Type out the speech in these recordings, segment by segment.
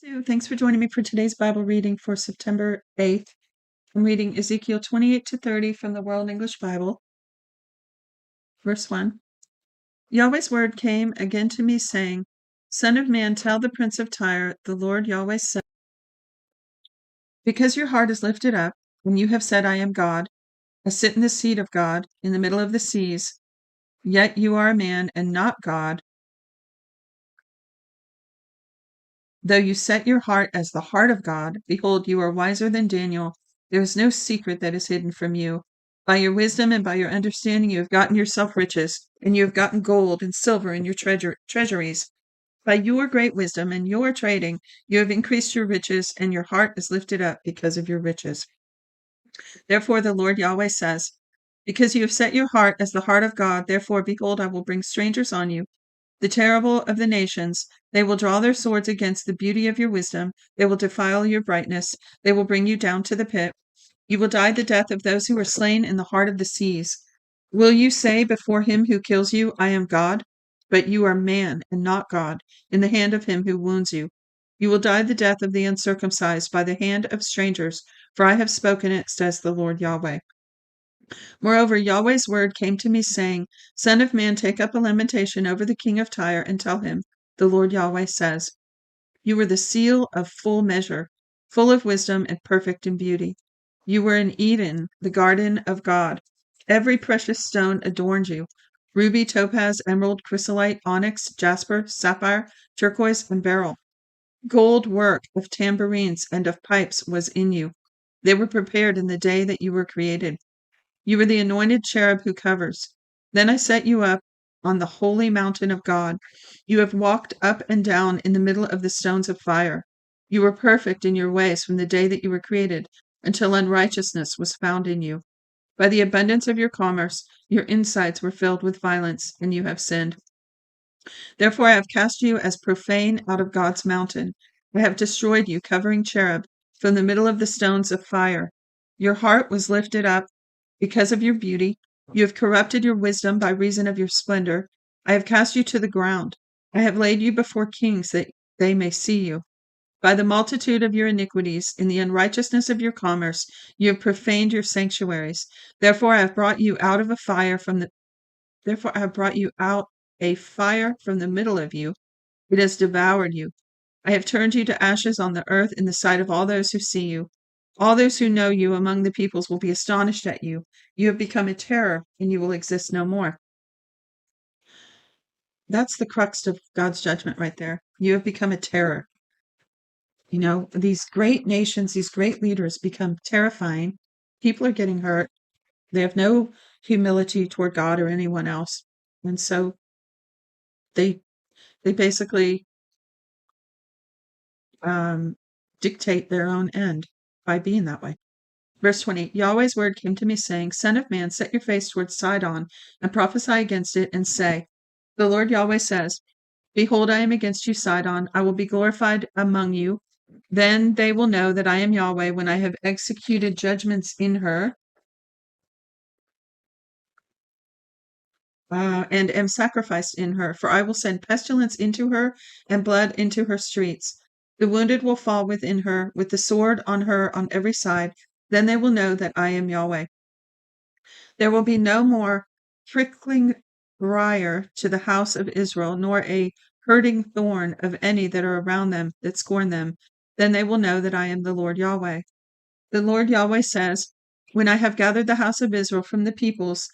So, thanks for joining me for today's Bible reading for September 8th. I'm reading Ezekiel 28 to 30 from the World English Bible. Verse 1. Yahweh's word came again to me, saying, Son of man, tell the prince of Tyre, the Lord Yahweh said, because your heart is lifted up, and you have said, I am God, I sit in the seat of God, in the middle of the seas, yet you are a man and not God, though you set your heart as the heart of God, behold, you are wiser than Daniel. There is no secret that is hidden from you. By your wisdom and by your understanding, you have gotten yourself riches, and you have gotten gold and silver in your treasuries. By your great wisdom and your trading, you have increased your riches, and your heart is lifted up because of your riches. Therefore, the Lord Yahweh says, because you have set your heart as the heart of God, therefore, behold, I will bring strangers on you, the terrible of the nations. They will draw their swords against the beauty of your wisdom. They will defile your brightness. They will bring you down to the pit. You will die the death of those who are slain in the heart of the seas. Will you say before him who kills you, I am God? But you are man and not God, in the hand of him who wounds you. You will die the death of the uncircumcised by the hand of strangers, for I have spoken it, says the Lord Yahweh. Moreover, Yahweh's word came to me, saying, Son of man, take up a lamentation over the king of Tyre, and tell him, the Lord Yahweh says, You were the seal of full measure, full of wisdom and perfect in beauty. You were in Eden, the garden of God. Every precious stone adorned you: ruby, topaz, emerald, chrysolite, onyx, jasper, sapphire, turquoise, and beryl. Gold work of tambourines and of pipes was in you. They were prepared in the day that you were created. You were the anointed cherub who covers. Then I set you up on the holy mountain of God. You have walked up and down in the middle of the stones of fire. You were perfect in your ways from the day that you were created, until unrighteousness was found in you. By the abundance of your commerce, your insides were filled with violence, and you have sinned. Therefore I have cast you as profane out of God's mountain. I have destroyed you, covering cherub, from the middle of the stones of fire. Your heart was lifted up because of your beauty. You have corrupted your wisdom by reason of your splendor. I have cast you to the ground. I have laid you before kings that they may see you. By the multitude of your iniquities, in the unrighteousness of your commerce, you have profaned your sanctuaries. Therefore I have brought you out of a fire from the Therefore I have brought you out a fire from the middle of you. It has devoured you. I have turned you to ashes on the earth in the sight of all those who see you. All those who know you among the peoples will be astonished at you. You have become a terror, and you will exist no more. That's the crux of God's judgment right there. You have become a terror. You know, these great nations, these great leaders become terrifying. People are getting hurt. They have no humility toward God or anyone else. And so they basically dictate their own end by being that way. Verse 20, Yahweh's word came to me, saying, Son of man, set your face towards Sidon, and prophesy against it, and say, The Lord Yahweh says, Behold, I am against you, Sidon. I will be glorified among you. Then they will know that I am Yahweh when I have executed judgments in her, and am sacrificed in her. For I will send pestilence into her, and blood into her streets. The wounded will fall within her, with the sword on her on every side. Then they will know that I am Yahweh. There will be no more prickling briar to the house of Israel, nor a hurting thorn of any that are around them that scorn them. Then they will know that I am the Lord Yahweh. The Lord Yahweh says, When I have gathered the house of Israel from the peoples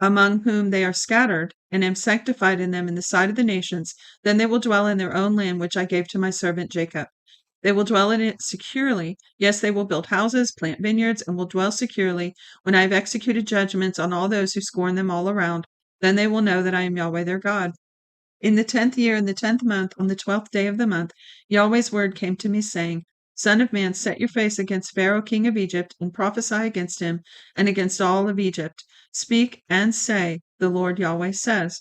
among whom they are scattered, and am sanctified in them in the sight of the nations, then they will dwell in their own land which I gave to my servant Jacob. They will dwell in it securely. Yes, they will build houses, plant vineyards, and will dwell securely when I have executed judgments on all those who scorn them all around. Then they will know that I am Yahweh their God. In the 10th year, in the 10th month, on the 12th day of the month, Yahweh's word came to me, saying, Son of man, set your face against Pharaoh king of Egypt, and prophesy against him, and against all of Egypt. Speak and say, The Lord Yahweh says,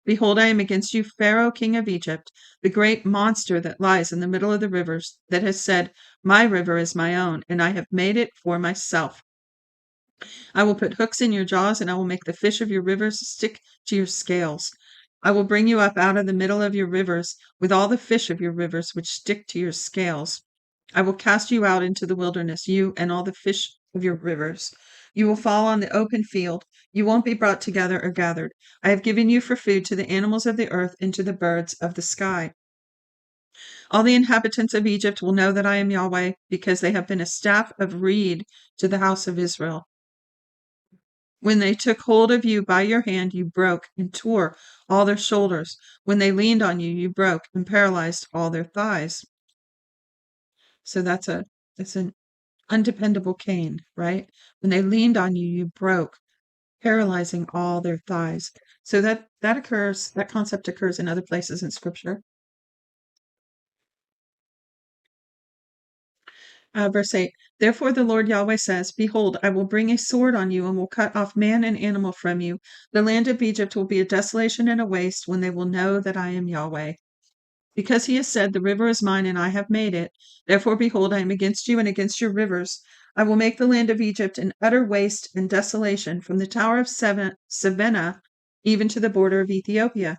Behold, I am against you, Pharaoh king of Egypt, the great monster that lies in the middle of the rivers, that has said, My river is my own, and I have made it for myself. I will put hooks in your jaws, and I will make the fish of your rivers stick to your scales. I will bring you up out of the middle of your rivers, with all the fish of your rivers which stick to your scales. I will cast you out into the wilderness, you and all the fish of your rivers. You will fall on the open field. You won't be brought together or gathered. I have given you for food to the animals of the earth and to the birds of the sky. All the inhabitants of Egypt will know that I am Yahweh, because they have been a staff of reed to the house of Israel. When they took hold of you by your hand, you broke and tore all their shoulders. When they leaned on you, you broke and paralyzed all their thighs. So that's an undependable cane, right? When they leaned on you, you broke, paralyzing all their thighs. So that concept occurs in other places in Scripture. Verse 8, therefore the Lord Yahweh says, behold, I will bring a sword on you and will cut off man and animal from you. The land of Egypt will be a desolation and a waste when they will know that I am Yahweh. Because he has said, the river is mine and I have made it. Therefore, behold, I am against you and against your rivers. I will make the land of Egypt an utter waste and desolation from the tower of Savannah even to the border of Ethiopia.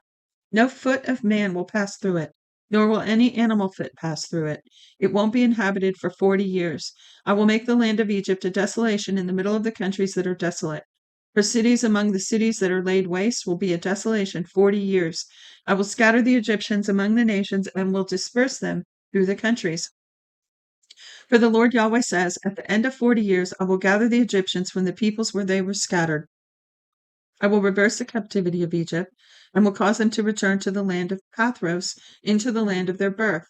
No foot of man will pass through it, nor will any animal foot pass through it. It won't be inhabited for 40 years. I will make the land of Egypt a desolation in the middle of the countries that are desolate. Her cities among the cities that are laid waste will be a desolation 40 years. I will scatter the Egyptians among the nations and will disperse them through the countries. For the Lord Yahweh says, at the end of 40 years, I will gather the Egyptians from the peoples where they were scattered. I will reverse the captivity of Egypt and will cause them to return to the land of Pathros, into the land of their birth.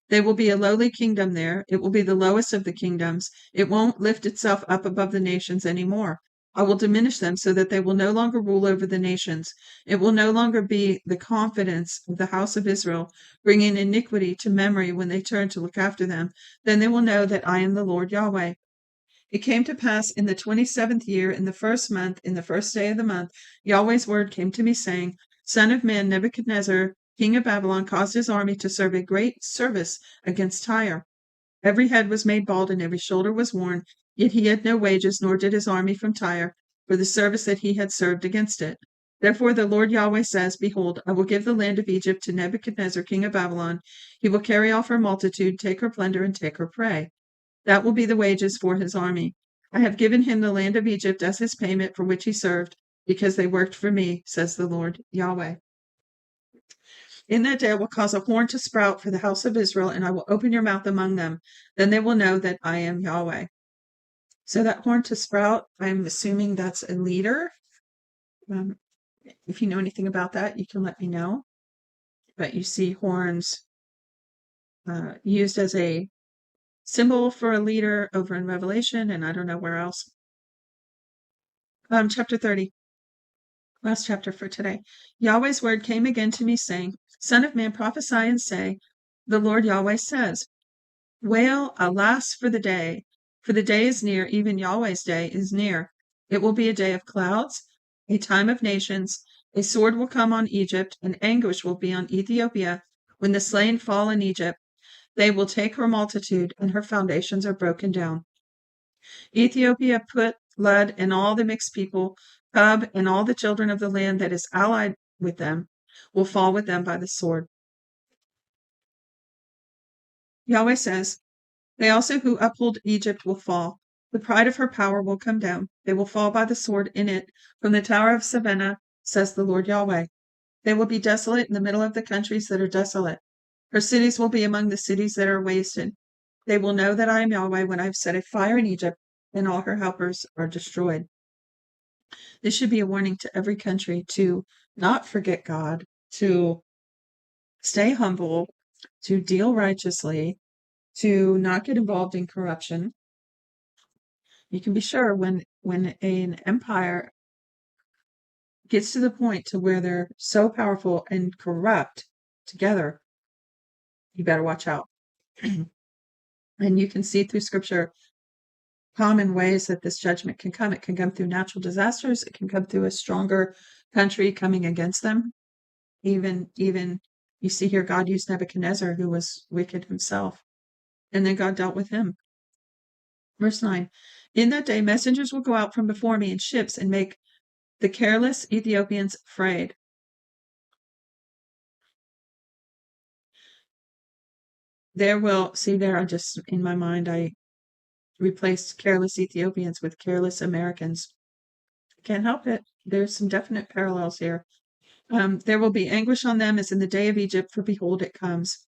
They will be a lowly kingdom there. It will be the lowest of the kingdoms. It won't lift itself up above the nations any more. I will diminish them so that they will no longer rule over the nations. It will no longer be the confidence of the house of Israel, bringing iniquity to memory when they turn to look after them. Then they will know that I am the Lord Yahweh. It came to pass in the 27th year, in the first month, in the first day of the month, Yahweh's word came to me, saying, Son of man, Nebuchadnezzar, king of Babylon, caused his army to serve a great service against Tyre. Every head was made bald and every shoulder was worn, yet he had no wages, nor did his army from Tyre, for the service that he had served against it. Therefore the Lord Yahweh says, behold, I will give the land of Egypt to Nebuchadnezzar, king of Babylon. He will carry off her multitude, take her plunder, and take her prey. That will be the wages for his army. I have given him the land of Egypt as his payment for which he served, because they worked for me, says the Lord Yahweh. In that day I will cause a horn to sprout for the house of Israel, and I will open your mouth among them. Then they will know that I am Yahweh. So that horn to sprout, I'm assuming that's a leader. If you know anything about that, you can let me know. But you see horns used as a symbol for a leader over in Revelation, and I don't know where else. Chapter 30. Last chapter for today. Yahweh's word came again to me, saying, Son of man, prophesy and say, the Lord Yahweh says, wail, alas, for the day is near, even Yahweh's day is near. It will be a day of clouds, a time of nations. A sword will come on Egypt, and anguish will be on Ethiopia. When the slain fall in Egypt, they will take her multitude, and her foundations are broken down. Ethiopia, Put, Lud, and all the mixed people, Cub, and all the children of the land that is allied with them, will fall with them by the sword. Yahweh says, they also who uphold Egypt will fall. The pride of her power will come down. They will fall by the sword in it from the tower of Savannah, says the Lord Yahweh. They will be desolate in the middle of the countries that are desolate. Her cities will be among the cities that are wasted. They will know that I am Yahweh when I have set a fire in Egypt, and all her helpers are destroyed. This should be a warning to every country to not forget God, to stay humble, to deal righteously, to not get involved in corruption. You can be sure when an empire gets to the point to where they're so powerful and corrupt together, you better watch out. And you can see through scripture common ways that this judgment can come. It can come through natural disasters. It can come through a stronger country coming against them. Even you see here, God used Nebuchadnezzar, who was wicked himself, and then God dealt with him. Verse 9, in that day messengers will go out from before me in ships and make the careless Ethiopians afraid. There will see there. I just in my mind I replaced careless Ethiopians with careless Americans. Can't help it. There's some definite parallels here. There will be anguish on them as in the day of Egypt, for behold, it comes.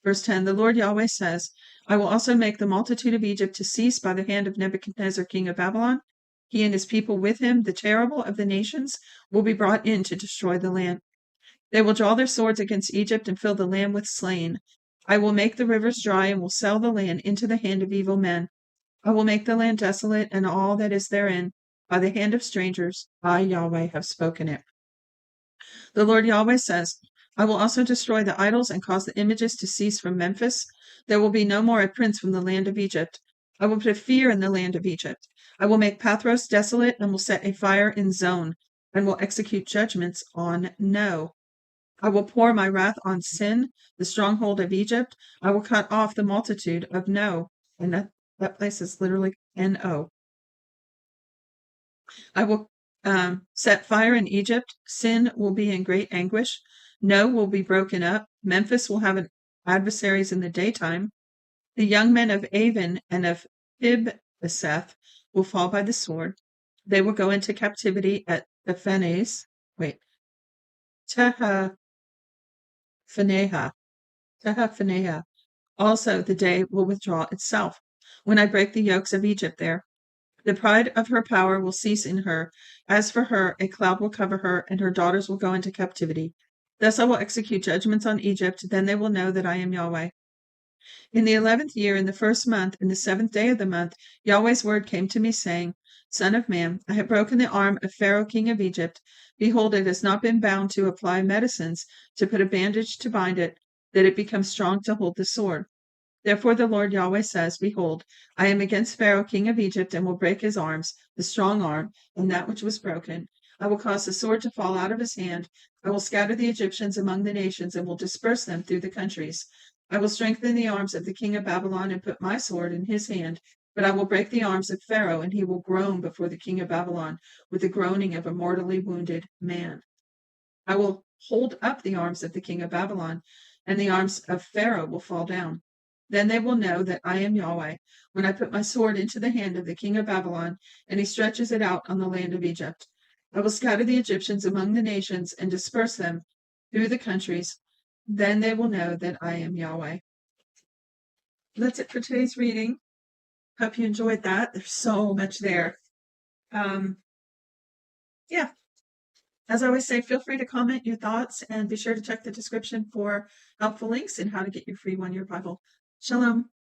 Verse 10, the Lord Yahweh says, I will also make the multitude of Egypt to cease by the hand of Nebuchadnezzar, king of Babylon. He and his people with him, the terrible of the nations, will be brought in to destroy the land. They will draw their swords against Egypt and fill the land with slain. I will make the rivers dry and will sell the land into the hand of evil men. I will make the land desolate and all that is therein by the hand of strangers. I, Yahweh, have spoken it. The Lord Yahweh says, I will also destroy the idols and cause the images to cease from Memphis. There will be no more a prince from the land of Egypt. I will put fear in the land of Egypt. I will make Pathros desolate and will set a fire in Zon and will execute judgments on No. I will pour my wrath on Sin, the stronghold of Egypt. I will cut off the multitude of No. And that place is literally No. I will set fire in Egypt. Sin will be in great anguish. No will be broken up. Memphis will have adversaries in the daytime. The young men of Avon and of Pibeseth will fall by the sword. They will go into captivity at Tehaneha. Tehaneha. Also, the day will withdraw itself when I break the yokes of Egypt there. The pride of her power will cease in her. As for her, a cloud will cover her, and her daughters will go into captivity. Thus I will execute judgments on Egypt. Then they will know that I am Yahweh. In the 11th year, in the first month, in the 7th day of the month, Yahweh's word came to me, saying, Son of man, I have broken the arm of Pharaoh king of Egypt. Behold, it has not been bound to apply medicines, to put a bandage to bind it, that it become strong to hold the sword. Therefore the Lord Yahweh says, Behold, I am against Pharaoh king of Egypt, and will break his arms, the strong arm, and that which was broken. I will cause the sword to fall out of his hand. I will scatter the Egyptians among the nations, and will disperse them through the countries. I will strengthen the arms of the king of Babylon, and put my sword in his hand. But I will break the arms of Pharaoh, and he will groan before the king of Babylon with the groaning of a mortally wounded man. I will hold up the arms of the king of Babylon, and the arms of Pharaoh will fall down. Then they will know that I am Yahweh, when I put my sword into the hand of the king of Babylon, and he stretches it out on the land of Egypt. I will scatter the Egyptians among the nations, and disperse them through the countries. Then they will know that I am Yahweh. That's it for today's reading. Hope you enjoyed that. There's so much there. Yeah. As I always say, feel free to comment your thoughts and be sure to check the description for helpful links and how to get your free one-year Bible. Shalom.